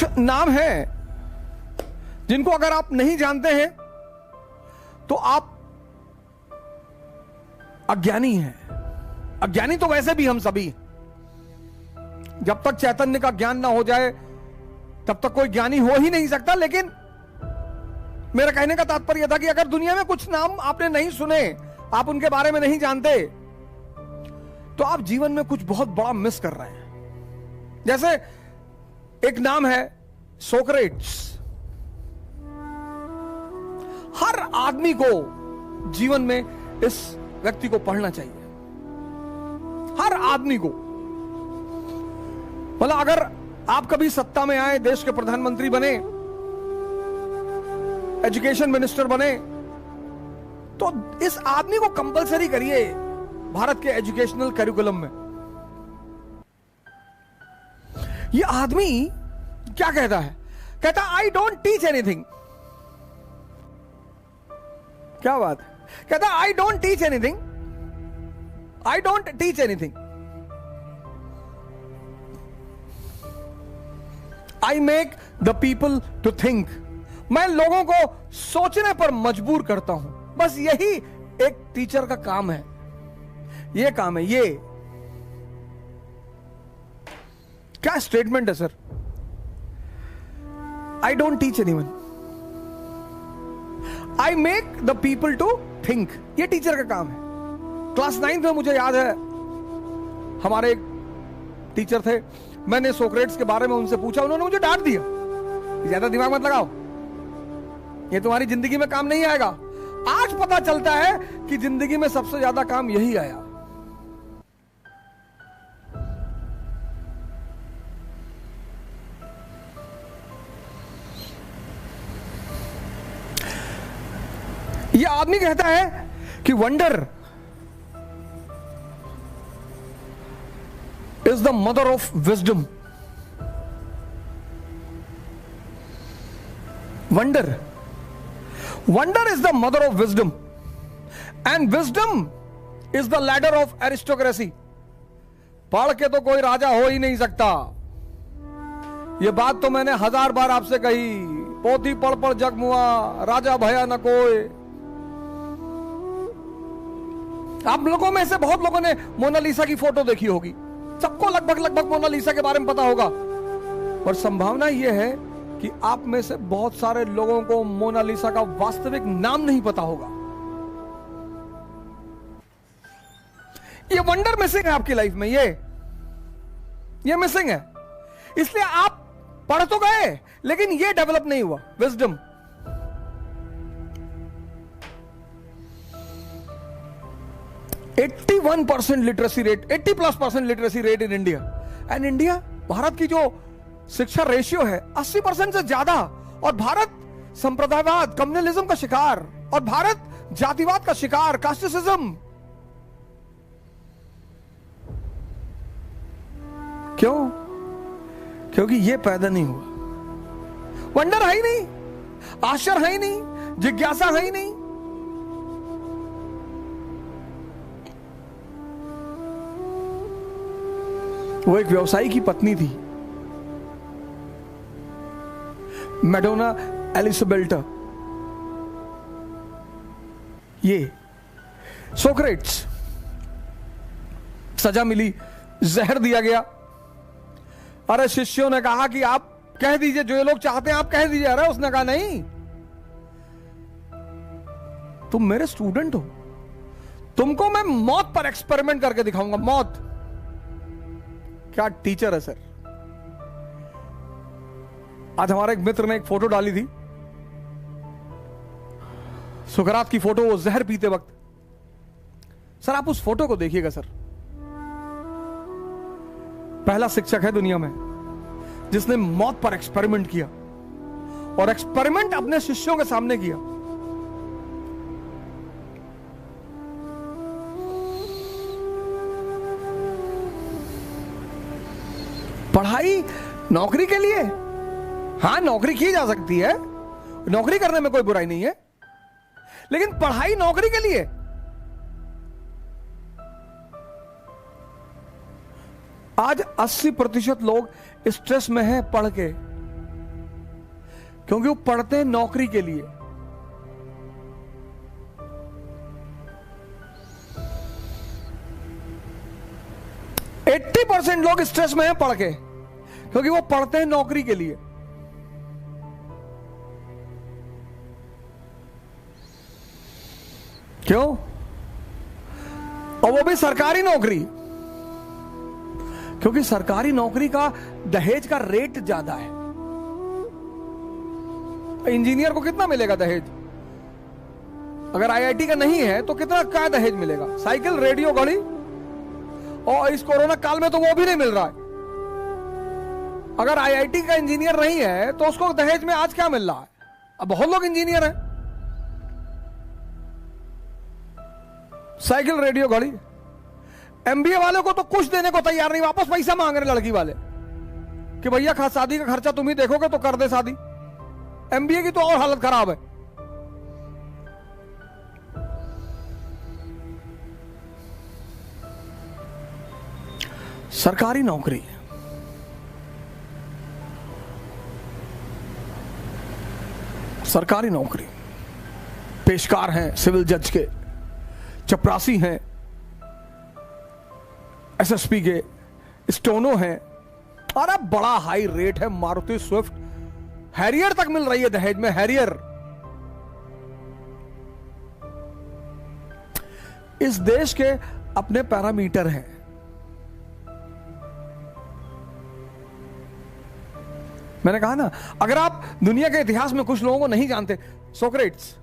कुछ नाम हैं जिनको अगर आप नहीं जानते हैं तो आप अज्ञानी हैं। अज्ञानी तो वैसे भी हम सभी, जब तक चैतन्य का ज्ञान ना हो जाए तब तक कोई ज्ञानी हो ही नहीं सकता। लेकिन मेरा कहने का तात्पर्य था कि अगर दुनिया में कुछ नाम आपने नहीं सुने, आप उनके बारे में नहीं जानते, तो आप जीवन में कुछ बहुत बड़ा मिस कर रहे हैं। जैसे एक नाम है सोक्रेट्स। हर आदमी को जीवन में इस व्यक्ति को पढ़ना चाहिए, हर आदमी को। मतलब अगर आप कभी सत्ता में आए, देश के प्रधानमंत्री बने, एजुकेशन मिनिस्टर बने, तो इस आदमी को कंपलसरी करिए भारत के एजुकेशनल करिकुलम में। ये आदमी क्या कहता है? कहता आई डोंट टीच एनीथिंग। क्या बात है? कहता I don't teach anything, I don't teach anything, I make the people to think. मैं लोगों को सोचने पर मजबूर करता हूं। बस यही एक टीचर का काम है, ये काम है। ये क्या स्टेटमेंट है sir? I don't teach anyone, I make the people to think. ये टीचर का काम है। क्लास 9 में मुझे याद है, हमारे एक टीचर थे, मैंने सोक्रेट्स के बारे में उनसे पूछा, उन्होंने मुझे डांट दिया, ज्यादा दिमाग मत लगाओ, ये तुम्हारी जिंदगी में काम नहीं आएगा। आज पता चलता है कि जिंदगी में सबसे ज्यादा काम यही आया। ये आदमी कहता है कि wonder is the mother of wisdom. Wonder is the mother of wisdom and wisdom is the ladder of aristocracy. पढ़ के तो कोई राजा हो ही नहीं सकता। ये बात तो मैंने 1000 बार आपसे कही। पोथी पढ़ पढ़ जग मुआ, राजा भया न कोई। आप लोगों में से बहुत लोगों ने मोनालिसा की फोटो देखी होगी, सबको लगभग मोनालिसा के बारे में पता होगा। और संभावना यह है कि आप में से बहुत सारे लोगों को मोनालिसा का वास्तविक नाम नहीं पता होगा। ये वंडर मिसिंग है आपकी लाइफ में, ये मिसिंग है। इसलिए आप पढ़ तो गए लेकिन ये डेवलप नहीं हुआ, wisdom. %81 literacy rate, 80+% literacy rate in India. And India, Bharat की जो शिक्षा रेशियो है 80% से ज्यादा। और भारत संप्रदायवाद, कम्युनलिज्म का शिकार, और भारत जातिवाद का शिकार, कास्टिसिज्म। क्यों? क्योंकि ये पैदा नहीं हुआ। वंडर है ही नहीं, आश्चर्य है ही नहीं, जिज्ञासा है ही नहीं। वो एक व्यवसायी की पत्नी थी, मैडोना एलिसबेल्टा। ये सोक्रेट्स, सजा मिली, जहर दिया गया। अरे शिष्यों ने कहा कि आप कह दीजिए, जो ये लोग चाहते हैं आप कह दीजिए। अरे उसने कहा नहीं, तुम मेरे स्टूडेंट हो, तुमको मैं मौत पर एक्सपेरिमेंट करके दिखाऊंगा। मौत। क्या टीचर है सर। आज हमारे एक मित्र ने एक फोटो डाली थी, सुकरात की फोटो, वो जहर पीते वक्त। सर आप उस फोटो को देखिएगा सर। पहला शिक्षक है दुनिया में जिसने मौत पर एक्सपेरिमेंट किया, और एक्सपेरिमेंट अपने शिष्यों के सामने किया। पढ़ाई नौकरी के लिए, हां नौकरी की जा सकती है, नौकरी करने में कोई बुराई नहीं है, लेकिन पढ़ाई नौकरी के लिए। आज 80% लोग स्ट्रेस में हैं पढ़ के। क्योंकि वो पढ़ते हैं नौकरी के लिए। %80 लोग स्ट्रेस में हैं पढ़ के, क्योंकि वो पढ़ते हैं नौकरी के लिए। क्यों? और वो भी सरकारी नौकरी, क्योंकि सरकारी नौकरी का दहेज का रेट ज्यादा है। इंजीनियर को कितना मिलेगा दहेज? अगर आईआईटी का नहीं है तो कितना क्या दहेज मिलेगा? साइकिल, रेडियो, घड़ी। और इस कोरोना काल में तो वो भी नहीं मिल रहा है। अगर आईआईटी का इंजीनियर नहीं है तो उसको दहेज में आज क्या मिल रहा है? अब बहुत लोग इंजीनियर हैं। साइकिल, रेडियो, घड़ी। एमबीए वाले को तो कुछ देने को तैयार नहीं, वापस पैसा मांग रहे लड़की वाले कि भैया शादी का खर्चा तुम ही देखोगे तो कर दे शादी। एमबीए की तो और हालत खराब है। सरकारी नौकरी, सरकारी नौकरी, पेशकार हैं सिविल जज के, चपरासी हैं एसएसपी के, स्टोनो हैं। अरे बड़ा हाई रेट है। मारुति स्विफ्ट, हैरियर तक मिल रही है दहेज में। हैरियर। इस देश के अपने पैरामीटर हैं। मैंने कहा ना, अगर आप दुनिया के इतिहास में कुछ लोगों को नहीं जानते, सोक्रेट्स